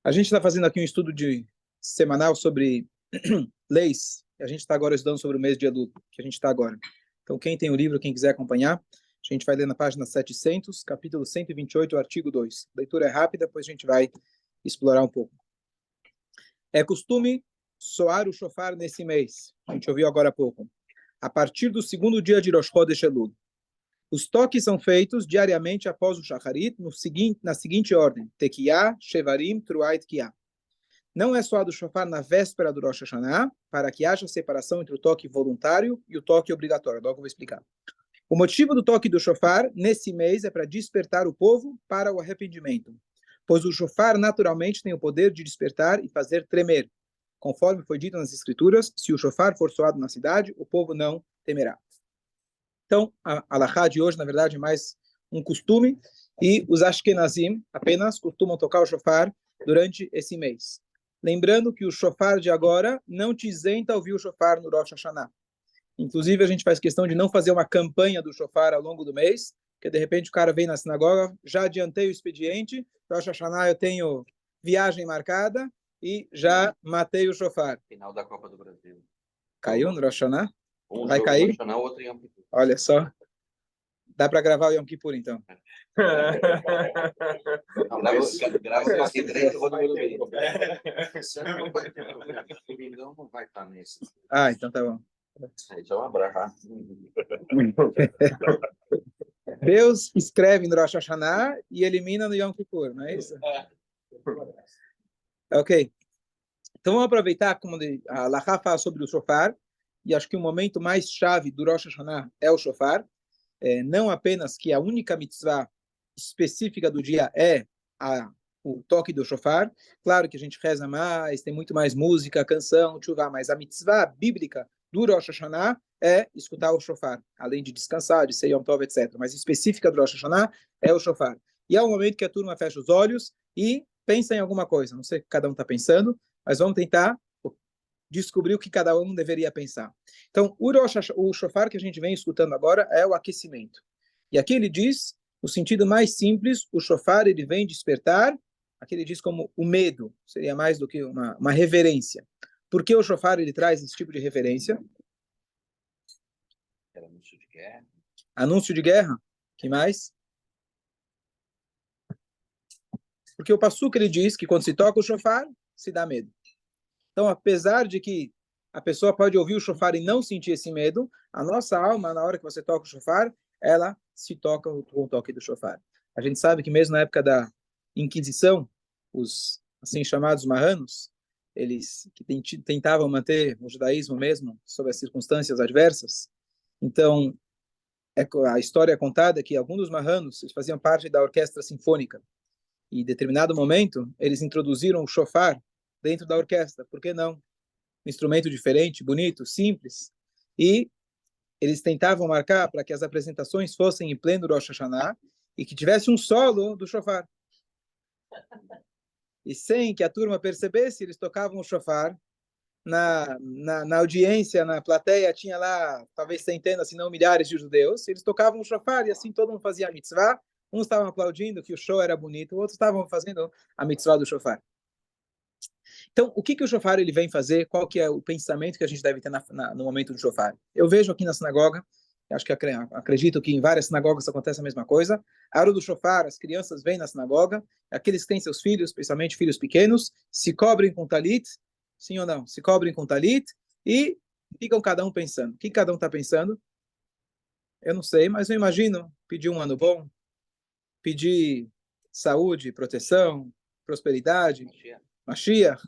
A gente está fazendo aqui um estudo semanal sobre leis. A gente está agora estudando sobre o mês de Elul, que a gente está agora. Então, quem tem o livro, quem quiser acompanhar, a gente vai ler na página 700, capítulo 128, artigo 2. A leitura é rápida, depois a gente vai explorar um pouco. É costume soar o shofar nesse mês. A gente ouviu agora há pouco. A partir do segundo dia de Rosh Chodesh Elul. Os toques são feitos diariamente após o Shacharit, na seguinte ordem: Tekiah, Shevarim, Truah e Tekiah. Não é soado o shofar na véspera do Rosh Hashanah, para que haja separação entre o toque voluntário e o toque obrigatório. Logo eu vou explicar. O motivo do toque do shofar nesse mês é para despertar o povo para o arrependimento, pois o shofar naturalmente tem o poder de despertar e fazer tremer. Conforme foi dito nas escrituras, se o shofar for soado na cidade, o povo não temerá. Então, a halachá de hoje, na verdade, é mais um costume, e os Ashkenazim apenas costumam tocar o shofar durante esse mês. Lembrando que o shofar de agora não te isenta a ouvir o shofar no Rosh Hashanah. Inclusive, a gente faz questão de não fazer uma campanha do shofar ao longo do mês, porque de repente o cara vem na sinagoga, já adiantei o expediente, Rosh Hashanah eu tenho viagem marcada e já matei o shofar. Final da Copa do Brasil. Caiu no Rosh Hashanah? Um vai jogo cair? No Rosh Hashanah, outro em Yom Kippur. Olha só. Dá para gravar o Yom Kippur, então. Não, grava aqui direito, eu vou no meu vídeo. O não vai estar nesse. Ah, então tá bom. Isso é uma braca. Deus escreve no Rosh Hashanah e elimina no Yom Kippur, não é isso? Ok. Então vamos aproveitar como a Halachá fala sobre o shofar, e acho que o momento mais chave do Rosh Hashanah é o shofar. Não apenas que a única mitzvah específica do dia é o toque do shofar. Claro que a gente reza mais, tem muito mais música, canção, tchuvá, mas a mitzvah bíblica do Rosh Hashanah é escutar o shofar, além de descansar, de ser Yom Tov, etc. Mas específica do Rosh Hashanah é o shofar. E é o momento que a turma fecha os olhos e pensa em alguma coisa. Não sei o que cada um está pensando, mas vamos tentar descobrir o que cada um deveria pensar. Então, o shofar que a gente vem escutando agora é o aquecimento. E aqui ele diz, no sentido mais simples, o shofar ele vem despertar, aqui ele diz como o medo, seria mais do que uma reverência. Por que o shofar ele traz esse tipo de referência? Era anúncio de guerra. Anúncio de guerra? Que mais? Porque o passuca ele diz que quando se toca o shofar, se dá medo. Então, apesar de que a pessoa pode ouvir o shofar e não sentir esse medo, a nossa alma, na hora que você toca o shofar, ela se toca com o toque do shofar. A gente sabe que mesmo na época da Inquisição, os assim chamados marranos, eles que tentavam manter o judaísmo mesmo sob as circunstâncias adversas. Então, a história é contada que alguns dos marranos eles faziam parte da orquestra sinfônica. E em determinado momento, eles introduziram o shofar dentro da orquestra. Por que não? Um instrumento diferente, bonito, simples. E eles tentavam marcar para que as apresentações fossem em pleno Rosh Hashanah e que tivesse um solo do shofar. E sem que a turma percebesse, eles tocavam o shofar. Na audiência, na plateia, tinha lá talvez centenas, se não milhares de judeus. Eles tocavam o shofar e assim todo mundo fazia a mitzvah. Uns estavam aplaudindo que o show era bonito, outros estavam fazendo a mitzvah do shofar. Então, o que o shofar ele vem fazer? Qual que é o pensamento que a gente deve ter no momento do shofar? Eu vejo aqui na sinagoga, acho que acredito que em várias sinagogas acontece a mesma coisa. A hora do shofar, as crianças vêm na sinagoga, aqueles que têm seus filhos, especialmente filhos pequenos, se cobrem com talit, sim ou não? Se cobrem com talit e ficam cada um pensando. O que cada um está pensando? Eu não sei, mas eu imagino pedir um ano bom, pedir saúde, proteção, prosperidade, Mashiach.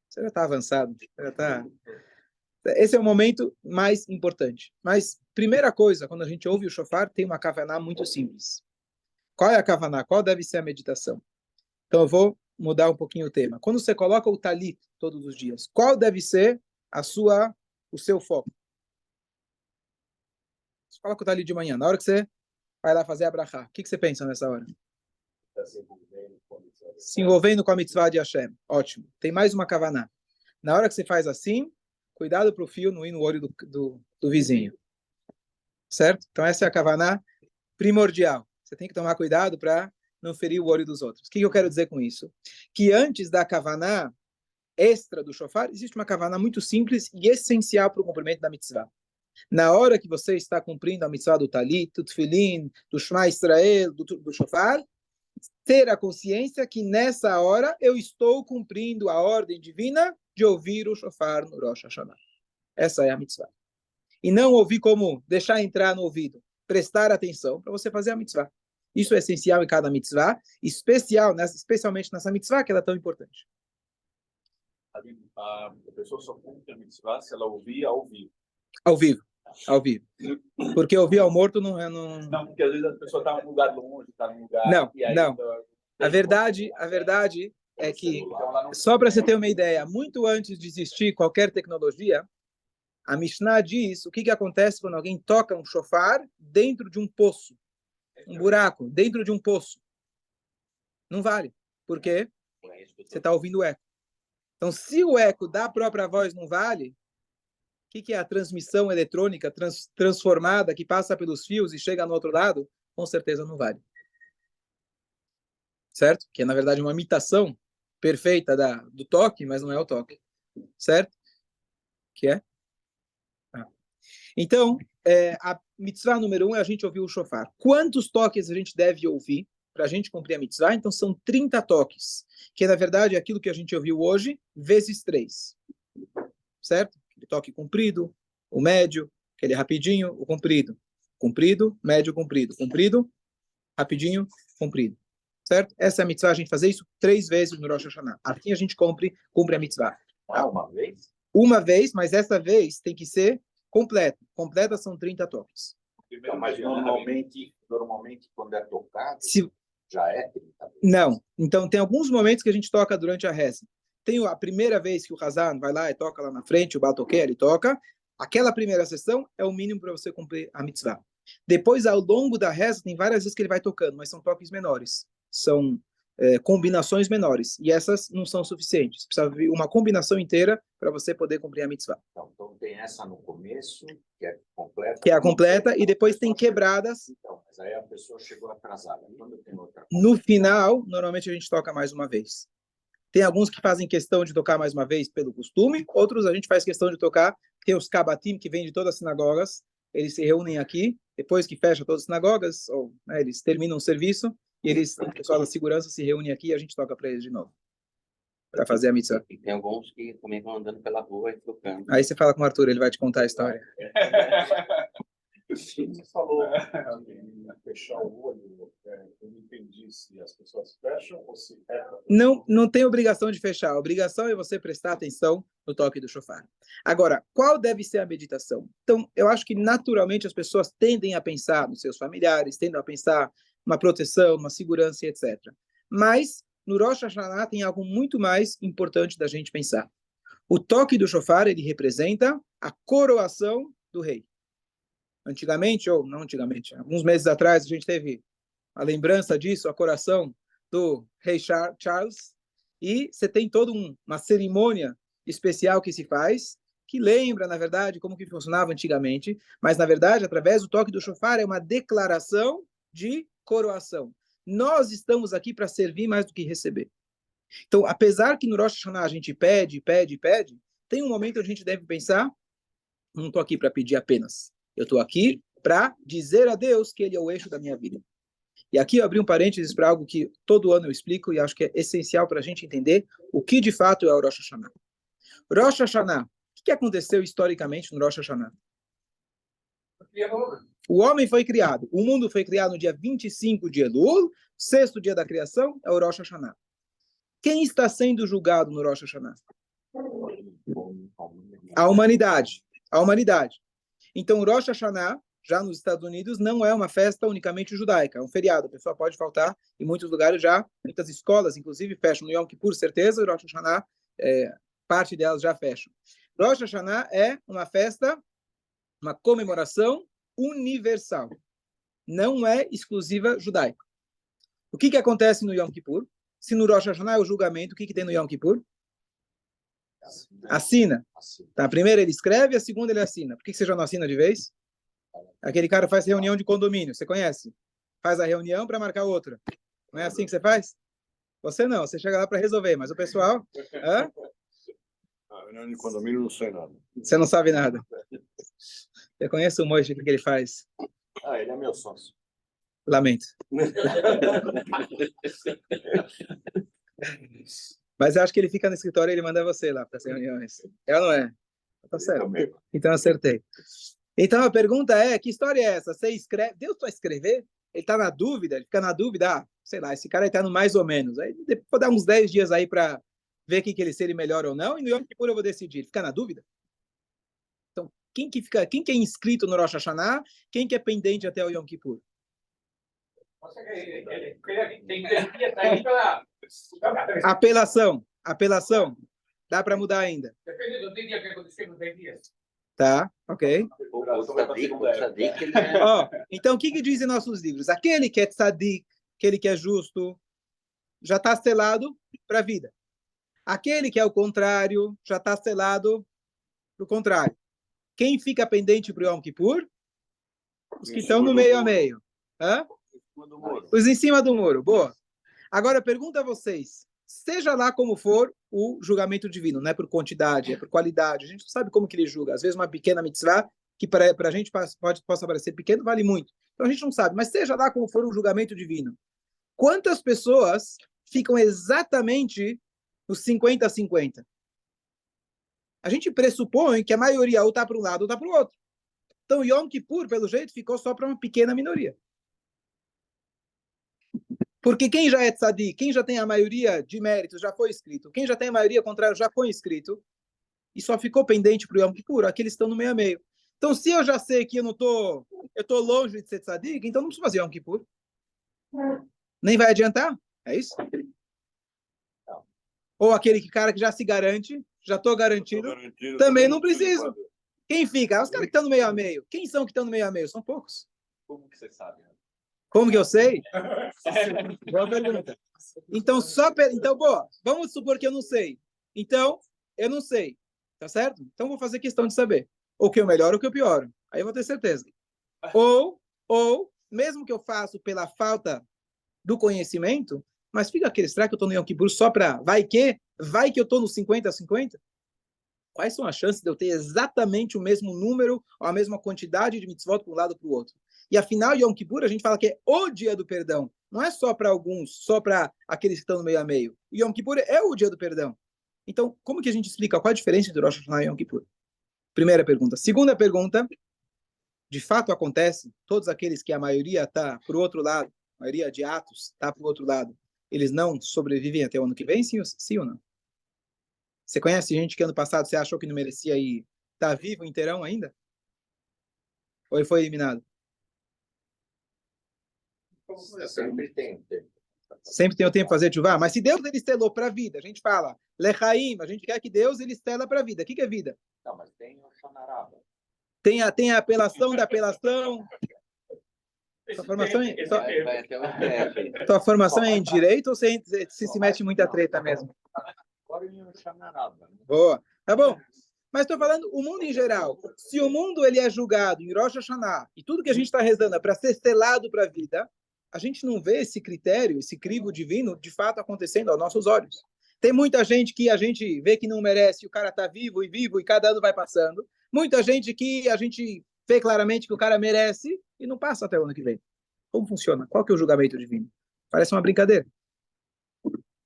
Você já está avançado. Esse é o momento mais importante. Mas, primeira coisa, quando a gente ouve o shofar, tem uma kavaná muito simples. Qual é a kavaná? Qual deve ser a meditação? Então, eu vou mudar um pouquinho o tema. Quando você coloca o talit todos os dias, qual deve ser o seu foco? Você coloca o talit de manhã. Na hora que você vai lá fazer a brachá, o que você pensa nessa hora? Se envolvendo com a mitzvah de Hashem. Ótimo. Tem mais uma kavaná. Na hora que você faz assim, cuidado para o fio não ir no olho do vizinho. Certo? Então essa é a kavaná primordial. Você tem que tomar cuidado para não ferir o olho dos outros. O que eu quero dizer com isso? Que antes da kavaná extra do shofar, existe uma kavaná muito simples e essencial para o cumprimento da mitzvah. Na hora que você está cumprindo a mitzvah do talit, do tefilin, do Shema Israel, do shofar, ter a consciência que nessa hora eu estou cumprindo a ordem divina de ouvir o shofar no Rosh Hashanah. Essa é a mitzvah. E não ouvir como deixar entrar no ouvido, prestar atenção para você fazer a mitzvah. Isso é essencial em cada mitzvah, especialmente nessa mitzvah que ela é tão importante. A pessoa só cumpre a mitzvah se ela ouvir ao vivo. Ao vivo. Ao vivo. Porque ouvir ao morto não é... Não, porque às vezes a pessoa está num lugar longe, está num lugar... Não, e aí, não. Então, a verdade é que, só para você ter uma ideia, muito antes de existir qualquer tecnologia, a Mishnah diz o que acontece quando alguém toca um shofar dentro de um poço, um buraco, dentro de um poço. Não vale. Por quê? Você está ouvindo o eco. Então, se o eco da própria voz não vale, o que é a transmissão eletrônica transformada que passa pelos fios e chega no outro lado? Com certeza não vale. Certo? Que é, na verdade, uma imitação perfeita do toque, mas não é o toque. Certo? Que é? Então, a mitzvah número 1 é a gente ouvir o shofar. Quantos toques a gente deve ouvir para a gente cumprir a mitzvah? Então, são 30 toques, que na verdade é aquilo que a gente ouviu hoje, vezes 3. Certo? Aquele toque comprido, o médio, aquele rapidinho, o comprido. Comprido, médio, comprido. Comprido, rapidinho, comprido. Certo? Essa é a mitzvah, a gente fazer isso 3 vezes no Rosh Hashanah. Assim a gente cumpre a mitzvah. Uma vez? Uma vez, mas essa vez tem que ser completa. Completa são 30 toques. Então, mas normalmente quando é tocado, já é 30 vezes. Não. Então, tem alguns momentos que a gente toca durante a reza. Tem a primeira vez que o Hazan vai lá e toca lá na frente, o Baltoquer, ele toca. Aquela primeira sessão é o mínimo para você cumprir a mitzvah. Depois, ao longo da reza, tem várias vezes que ele vai tocando, mas são toques menores. São combinações menores. E essas não são suficientes. Precisa vir uma combinação inteira para você poder cumprir a mitzvah. Então tem essa no começo, que é completa. Que é a completa, e depois tem quebradas. Então, mas aí a pessoa chegou atrasada. Quando tem outra... No final, normalmente a gente toca mais uma vez. Tem alguns que fazem questão de tocar mais uma vez pelo costume, outros a gente faz questão de tocar. Tem os kabatim, que vêm de todas as sinagogas, eles se reúnem aqui, depois que fecha todas as sinagogas, ou eles terminam o serviço, e o pessoal da segurança se reúne aqui e a gente toca para eles de novo, para fazer a mitzvah. E tem alguns que também vão andando pela rua e tocando. Aí você fala com o Arthur, ele vai te contar a história. Você falou fechar o olho, eu não entendi se as pessoas fecham ou se... Não tem obrigação de fechar, a obrigação é você prestar atenção no toque do shofar. Agora, qual deve ser a meditação? Então, eu acho que naturalmente as pessoas tendem a pensar nos seus familiares, tendem a pensar uma proteção, uma segurança, etc. Mas, no Rosh Hashanah tem algo muito mais importante da gente pensar. O toque do shofar, ele representa a coroação do rei. Antigamente, ou não antigamente, alguns meses atrás, a gente teve a lembrança disso, a coroação do rei Charles, e você tem toda uma cerimônia especial que se faz, que lembra, na verdade, como que funcionava antigamente, mas, na verdade, através do toque do shofar, é uma declaração de coroação. Nós estamos aqui para servir mais do que receber. Então, apesar que no Rosh Hashanah a gente pede, tem um momento onde a gente deve pensar, não estou aqui para pedir apenas, eu estou aqui para dizer a Deus que Ele é o eixo da minha vida. E aqui eu abri um parênteses para algo que todo ano eu explico e acho que é essencial para a gente entender o que de fato é o Rosh Hashanah. Rosh Hashanah, o que aconteceu historicamente no Rosh Hashanah? O homem foi criado, o mundo foi criado no dia 25 de Elul, sexto dia da criação é o Rosh Hashanah. Quem está sendo julgado no Rosh Hashanah? A humanidade. A humanidade. Então, o Rosh Hashanah, já nos Estados Unidos, não é uma festa unicamente judaica, é um feriado. A pessoa pode faltar, em muitos lugares já, muitas escolas, inclusive, fecham no Yom Kippur, certeza, o Rosh Hashanah, parte delas já fecham. Rosh Hashanah é uma festa, uma comemoração universal. Não é exclusiva judaica. O que acontece no Yom Kippur? Se no Rosh Hashanah é o julgamento, o que tem no Yom Kippur? Assina. Tá, a primeira ele escreve, a segunda ele assina. Por que você já não assina de vez? Aquele cara faz reunião de condomínio, você conhece? Faz a reunião para marcar outra. Não é assim que você faz? Você não, você chega lá para resolver, mas o pessoal... Hã? Reunião de condomínio não sei nada. Você não sabe nada. Eu conheço o Moisés, o que ele faz. Ele é meu sócio. Lamento. Mas eu acho que ele fica no escritório e ele manda você lá para as reuniões. É ou não é? Tá certo. Então acertei. Então a pergunta é, que história é essa? Você escreve, Deus para escrever? Ele está na dúvida, ele fica na dúvida, sei lá, esse cara está no mais ou menos. Aí depois vou dar uns 10 dias aí para ver quem que ele, se ele melhora ou não, e no Yom Kippur eu vou decidir. Ele fica na dúvida? Então, quem que é inscrito no Rosh Hashanah? Quem que é pendente até o Yom Kippur? Apelação. Dá para mudar ainda. Depende do dia que aconteceu nos 10 dias. Tá, ok. O Ó, então, o que dizem nossos livros? Aquele que é tzadik, aquele que é justo, já está selado para a vida. Aquele que é o contrário, já está selado para o contrário. Quem fica pendente para o Yom Kippur? Os que estão no meio a meio. Hã? Os em cima do muro. Boa. Agora, pergunta a vocês. Seja lá como for o julgamento divino, não é por quantidade, é por qualidade. A gente não sabe como que ele julga. Às vezes uma pequena mitzvah, que para a gente possa parecer pequeno, vale muito. Então a gente não sabe. Mas seja lá como for o julgamento divino. Quantas pessoas ficam exatamente nos 50-50? A gente pressupõe que a maioria ou está para um lado ou está para o outro. Então Yom Kippur, pelo jeito, ficou só para uma pequena minoria. Porque quem já é tzadik, quem já tem a maioria de méritos, já foi escrito. Quem já tem a maioria contrária, já foi escrito. E só ficou pendente para o Yom Kippur, aqueles estão no meio a meio. Então, se eu já sei que eu estou longe de ser tzadik, então não preciso fazer Yom Kippur. Nem vai adiantar. É isso? Ou aquele cara que já se garante, já estou garantido, também não preciso. Quem fica? Os caras que estão no meio a meio. Quem são que estão no meio a meio? São poucos. Como que você sabe? Como que eu sei? Boa pergunta. Então, boa, vamos supor que eu não sei. Então, eu não sei. Tá certo? Então, vou fazer questão de saber. Ou que eu melhoro ou que eu pioro. Aí eu vou ter certeza. Ou, mesmo que eu faço pela falta do conhecimento, mas fica aquele, será que eu estou no Yom Kippur só para vai que eu estou no 50-50? Quais são as chances de eu ter exatamente o mesmo número, ou a mesma quantidade de mitzvot para um lado para o outro? E afinal, Yom Kippur, a gente fala que é o dia do perdão. Não é só para alguns, só para aqueles que estão no meio a meio. O Yom Kippur é o dia do perdão. Então, como que a gente explica qual a diferença entre Rosh Hashanah e Yom Kippur? Primeira pergunta. Segunda pergunta, de fato acontece, todos aqueles que a maioria está para o outro lado, a maioria de atos está para o outro lado, eles não sobrevivem até o ano que vem, sim ou não? Você conhece gente que ano passado você achou que não merecia e está vivo inteirão ainda? Ou ele foi eliminado? Sempre tem. Sempre tem o tempo para fazer tchuvá, mas se Deus ele estelou para a vida, a gente fala, lechaim, a gente quer que Deus ele estela para a vida. O que é vida? Não, mas tem o Shonaraba. Tem a apelação da apelação. Tua formação é em direito ou você se mete em muita treta mesmo? Boa, tá bom. Mas estou falando o mundo em geral. Se o mundo ele é julgado em Rosh Hashanah e tudo que a gente está rezando é para ser selado para a vida, a gente não vê esse critério, esse crivo divino, de fato acontecendo aos nossos olhos. Tem muita gente que a gente vê que não merece, o cara está vivo e cada ano vai passando. Muita gente que a gente vê claramente que o cara merece e não passa até o ano que vem. Como funciona? Qual que é o julgamento divino? Parece uma brincadeira.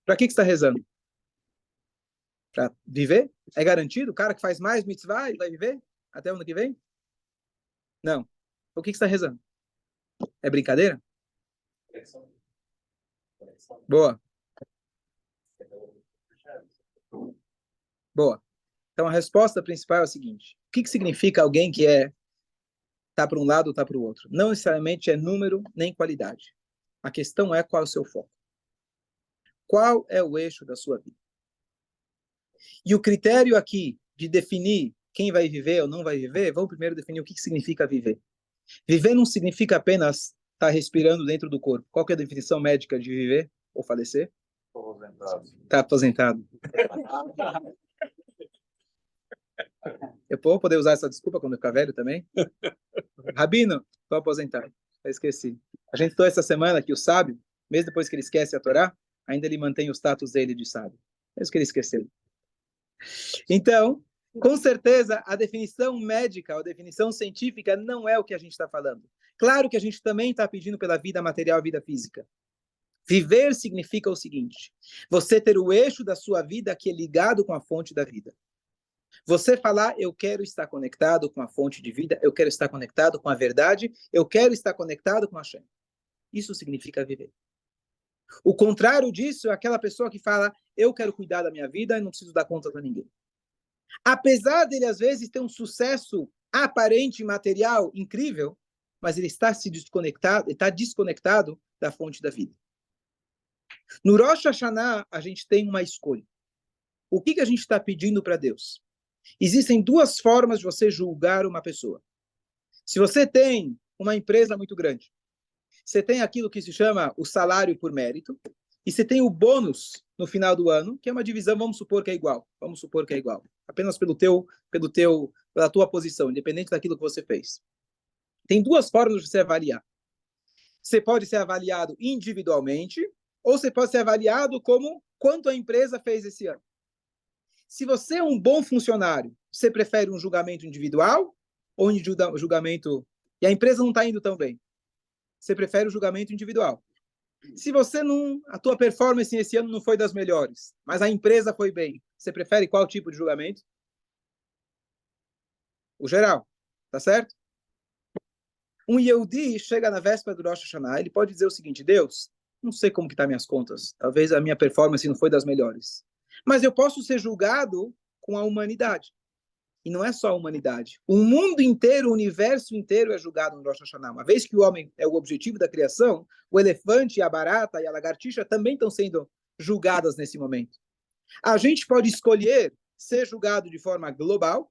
Para que você está rezando? Para viver? É garantido? O cara que faz mais mitzvah, ele vai viver até o ano que vem? Não. O que você está rezando? É brincadeira? Boa. Boa. Então a resposta principal é a seguinte: o que significa alguém que tá para um lado ou tá para o outro? Não necessariamente é número nem qualidade. A questão é qual é o seu foco. Qual é o eixo da sua vida? E o critério aqui de definir quem vai viver ou não vai viver, vamos primeiro definir o que significa viver. Viver não significa apenas estar respirando dentro do corpo. Qual que é a definição médica de viver ou falecer? Está aposentado. Eu vou poder usar essa desculpa quando eu ficar velho também? Rabino, estou aposentado. Eu esqueci. A gente estou essa semana que o sábio, mesmo depois que ele esquece a Torá, ainda ele mantém o status dele de sábio, mesmo que ele esqueceu. Então, com certeza, a definição médica, a definição científica não é o que a gente está falando. Claro que a gente também está pedindo pela vida material e vida física. Viver significa o seguinte: você ter o eixo da sua vida que é ligado com a fonte da vida. Você falar, eu quero estar conectado com a fonte de vida, eu quero estar conectado com a verdade, eu quero estar conectado com a Hashem. Isso significa viver. O contrário disso é aquela pessoa que fala, eu quero cuidar da minha vida e não preciso dar conta para ninguém. Apesar dele, às vezes, ter um sucesso aparente, material, incrível, mas ele está se desconectado, ele está desconectado da fonte da vida. No Rosh Hashanah, a gente tem uma escolha. O que a gente está pedindo para Deus? Existem duas formas de você julgar uma pessoa. Se você tem uma empresa muito grande, você tem aquilo que se chama o salário por mérito, e você tem o bônus no final do ano, que é uma divisão, vamos supor que é igual. Vamos supor que é igual. Apenas pela tua posição, independente daquilo que você fez. Tem duas formas de você avaliar. Você pode ser avaliado individualmente, ou você pode ser avaliado como quanto a empresa fez esse ano. Se você é um bom funcionário, você prefere um julgamento individual ou um julgamento... E a empresa não está indo tão bem. Você prefere o julgamento individual. Se você não... A tua performance esse ano não foi das melhores, mas a empresa foi bem, você prefere qual tipo de julgamento? O geral. Tá certo? Um Yehudi chega na véspera do Rosh Hashanah, ele pode dizer o seguinte: Deus, não sei como que tá minhas contas. Talvez a minha performance não foi das melhores. Mas eu posso ser julgado com a humanidade. E não é só a humanidade. O mundo inteiro, o universo inteiro é julgado no Rosh Hashanah. Uma vez que o homem é o objetivo da criação, o elefante, a barata e a lagartixa também estão sendo julgadas nesse momento. A gente pode escolher ser julgado de forma global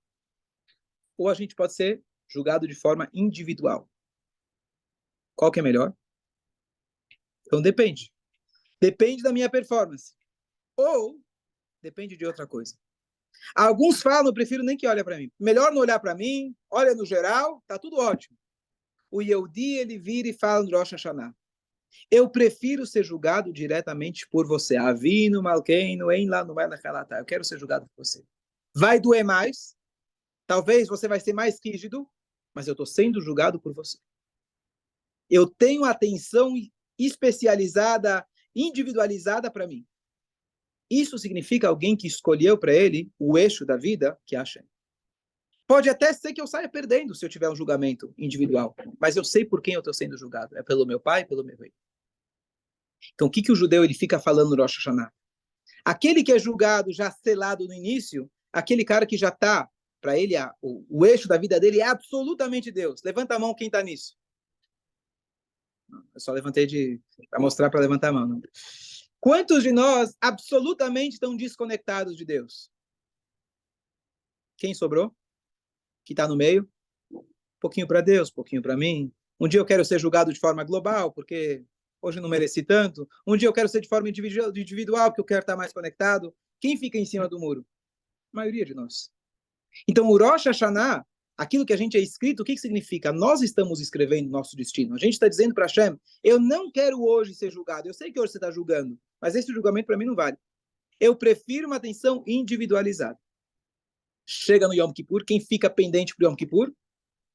ou a gente pode ser julgado de forma individual. Qual que é melhor? Então depende. Depende da minha performance. Ou depende de outra coisa. Alguns falam, eu prefiro nem que olhe para mim. Melhor não olhar para mim, olha no geral, tá tudo ótimo. O Yehudi, ele vira e fala no Rosh Hashanah: eu prefiro ser julgado diretamente por você. Avinu, Malkeinu, em lá no Melech-Halatá. Eu quero ser julgado por você. Vai doer mais, talvez você vai ser mais rígido, mas eu estou sendo julgado por você. Eu tenho atenção especializada, individualizada para mim. Isso significa alguém que escolheu para ele o eixo da vida, que é Hashem. Pode até ser que eu saia perdendo se eu tiver um julgamento individual, mas eu sei por quem eu estou sendo julgado. É pelo meu pai, pelo meu rei. Então, o que o judeu ele fica falando no Rosh Hashanah? Aquele que é julgado, já selado no início, aquele cara que já está, para ele, o eixo da vida dele é absolutamente Deus. Levanta a mão quem está nisso. Eu só levantei para mostrar para levantar a mão. Não. Quantos de nós absolutamente estão desconectados de Deus? Quem sobrou? Que está no meio? Um pouquinho para Deus, um pouquinho para mim. Um dia eu quero ser julgado de forma global, porque hoje não mereci tanto. Um dia eu quero ser de forma individual, porque eu quero estar mais conectado. Quem fica em cima do muro? A maioria de nós. Então, o Rosh Hashanah, aquilo que a gente é escrito, o que significa? Nós estamos escrevendo nosso destino. A gente está dizendo para Hashem, eu não quero hoje ser julgado. Eu sei que hoje você está julgando, mas esse julgamento para mim não vale. Eu prefiro uma atenção individualizada. Chega no Yom Kippur, quem fica pendente para o Yom Kippur?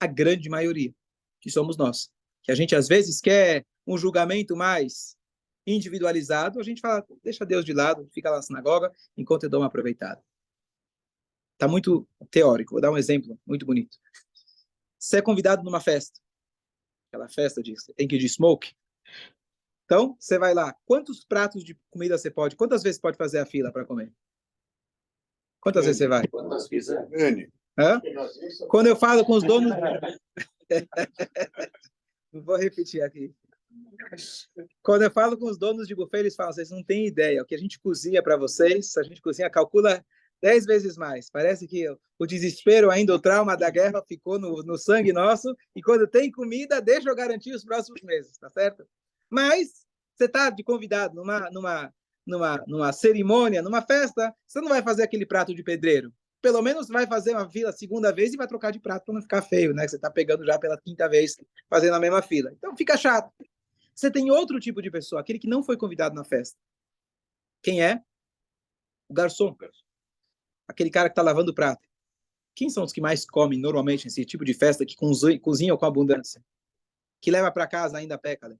A grande maioria, que somos nós. Que a gente às vezes quer um julgamento mais individualizado, a gente fala, deixa Deus de lado, fica lá na sinagoga, enquanto eu dou uma aproveitada. Está muito teórico. Vou dar um exemplo muito bonito. Você é convidado numa festa. Aquela festa tem que ir de smoke. Então, você vai lá. Quantos pratos de comida você pode? Quantas vezes pode fazer a fila para comer? Quantas vezes você vai? Quantas quiser. Hã? Quando eu falo com os donos... Não vou repetir aqui. Quando eu falo com os donos de buffet, eles falam, vocês não têm ideia. O que a gente cozinha para vocês, a gente cozinha, calcula 10 vezes mais. Parece que o desespero ainda, o trauma da guerra ficou no sangue nosso, e quando tem comida, deixa eu garantir os próximos meses, tá certo? Mas você está de convidado numa cerimônia, numa festa, você não vai fazer aquele prato de pedreiro. Pelo menos vai fazer uma fila a segunda vez e vai trocar de prato para não ficar feio, né? Você está pegando já pela quinta vez fazendo a mesma fila. Então fica chato. Você tem outro tipo de pessoa, aquele que não foi convidado na festa. Quem é? O garçom. Aquele cara que está lavando o prato. Quem são os que mais comem normalmente nesse tipo de festa, que cozinham com abundância? Que leva para casa ainda peca, né?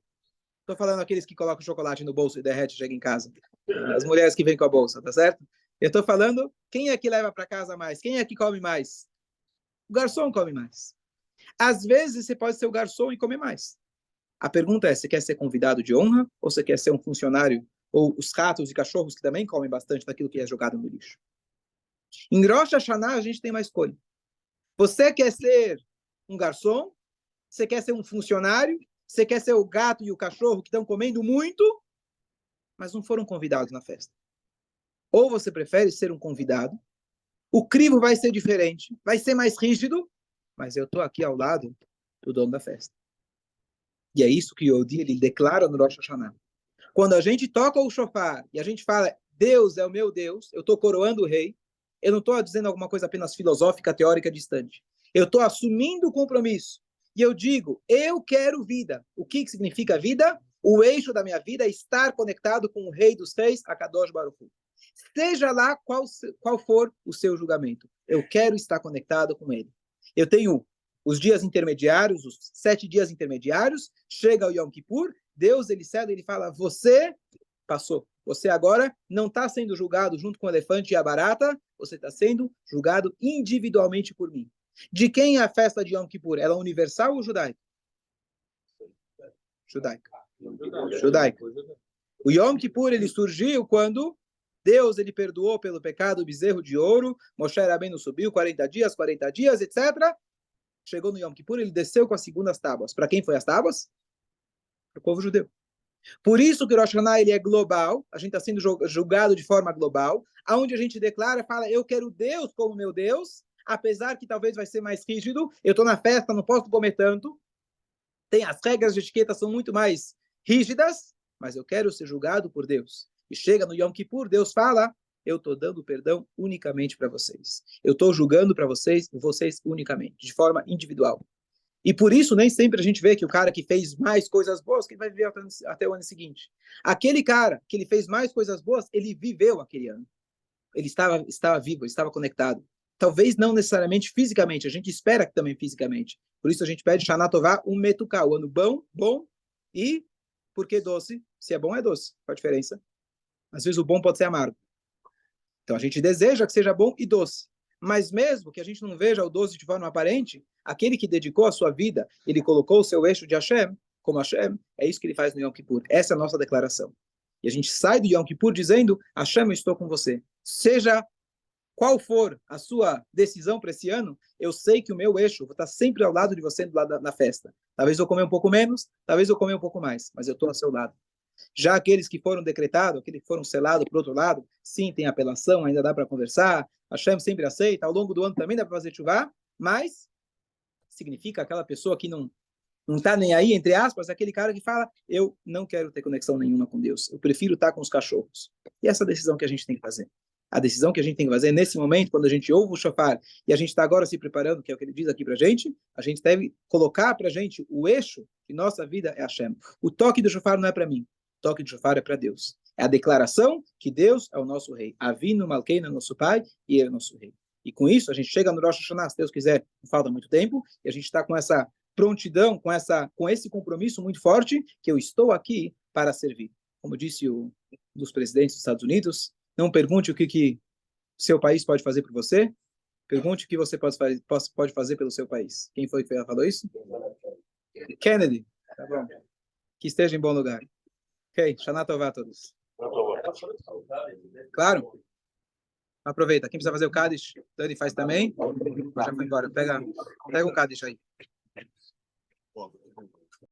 Estou falando aqueles que colocam chocolate no bolso e derrete e chega em casa. As mulheres que vêm com a bolsa, tá certo? Eu estou falando, quem é que leva para casa mais? Quem é que come mais? O garçom come mais. Às vezes você pode ser o garçom e comer mais. A pergunta é, você quer ser convidado de honra ou você quer ser um funcionário? Ou os ratos e cachorros que também comem bastante daquilo que é jogado no lixo. Em Rosh Hashanah a gente tem uma escolha. Você quer ser um garçom? Você quer ser um funcionário? Você quer ser o gato e o cachorro que estão comendo muito, mas não foram convidados na festa? Ou você prefere ser um convidado? O crivo vai ser diferente, vai ser mais rígido, mas eu estou aqui ao lado do dono da festa. E é isso que Yodi ele declara no Rosh Hashanah. Quando a gente toca o shofar e a gente fala, Deus é o meu Deus, eu estou coroando o rei, eu não estou dizendo alguma coisa apenas filosófica, teórica, distante. Eu estou assumindo o compromisso. E eu digo, eu quero vida. O que significa vida? O eixo da minha vida é estar conectado com o rei dos reis, Akadosh Baruch Hu. Seja lá qual for o seu julgamento. Eu quero estar conectado com ele. Eu tenho os dias intermediários, os 7 dias intermediários, chega o Yom Kippur, Deus ele cede, ele fala, você passou. Você agora não está sendo julgado junto com o elefante e a barata, você está sendo julgado individualmente por mim. De quem é a festa de Yom Kippur? Ela é universal ou judaica? Judaica. Judaica. O Yom Kippur ele surgiu quando Deus ele perdoou pelo pecado o bezerro de ouro, Moshe Rabbeinu subiu 40 dias, etc. Chegou no Yom Kippur, ele desceu com as segundas tábuas. Para quem foi as tábuas? Para o povo judeu. Por isso que o Rosh Hashanah ele é global, a gente está sendo julgado de forma global, aonde a gente declara, fala, eu quero Deus como meu Deus, apesar que talvez vai ser mais rígido, eu estou na festa, não posso comer tanto, tem as regras de etiqueta são muito mais rígidas, mas eu quero ser julgado por Deus. E chega no Yom Kippur, Deus fala, eu estou dando perdão unicamente para vocês. Eu estou julgando para vocês unicamente, de forma individual. E por isso, nem sempre a gente vê que o cara que fez mais coisas boas, que ele vai viver até o ano seguinte. Aquele cara que ele fez mais coisas boas, ele viveu aquele ano. Ele estava vivo, ele estava conectado. Talvez não necessariamente fisicamente, a gente espera que também fisicamente. Por isso a gente pede Shana Tová, um metuká, o ano bom, e por que doce? Se é bom, é doce. Qual a diferença? Às vezes o bom pode ser amargo. Então a gente deseja que seja bom e doce. Mas mesmo que a gente não veja o doce de forma aparente, aquele que dedicou a sua vida, ele colocou o seu eixo de Hashem, como Hashem, é isso que ele faz no Yom Kippur. Essa é a nossa declaração. E a gente sai do Yom Kippur dizendo, Hashem, eu estou com você. Seja qual for a sua decisão para esse ano, eu sei que o meu eixo, vou estar sempre ao lado de você na festa. Talvez eu comer um pouco menos, talvez eu comer um pouco mais, mas eu estou ao seu lado. Já aqueles que foram decretados, aqueles que foram selados por outro lado, sim, tem apelação, ainda dá para conversar, Hashem sempre aceita, ao longo do ano também dá para fazer chuva, mas significa aquela pessoa que não está nem aí, entre aspas, aquele cara que fala, eu não quero ter conexão nenhuma com Deus, eu prefiro estar com os cachorros. E essa é a decisão que a gente tem que fazer. A decisão que a gente tem que fazer nesse momento, quando a gente ouve o shofar, e a gente está agora se preparando, que é o que ele diz aqui para a gente deve colocar para a gente o eixo de nossa vida é Hashem. O toque do shofar não é para mim, o toque do shofar é para Deus. É a declaração que Deus é o nosso rei. Avinu Malkeinu é nosso pai e ele é o nosso rei. E com isso, a gente chega no Rosh Hashanah, se Deus quiser, não falta muito tempo, e a gente está com essa prontidão, com esse compromisso muito forte, que eu estou aqui para servir. Como disse um dos presidentes dos Estados Unidos, não pergunte o que seu país pode fazer por você, pergunte o que você pode fazer pelo seu país. Quem foi que falou isso? Kennedy. Tá bom. Que esteja em bom lugar. Ok, Shana Tová a todos. Claro. Aproveita. Quem precisa fazer o Kaddish, Dani faz também. Já foi embora. Pega um Kaddish aí.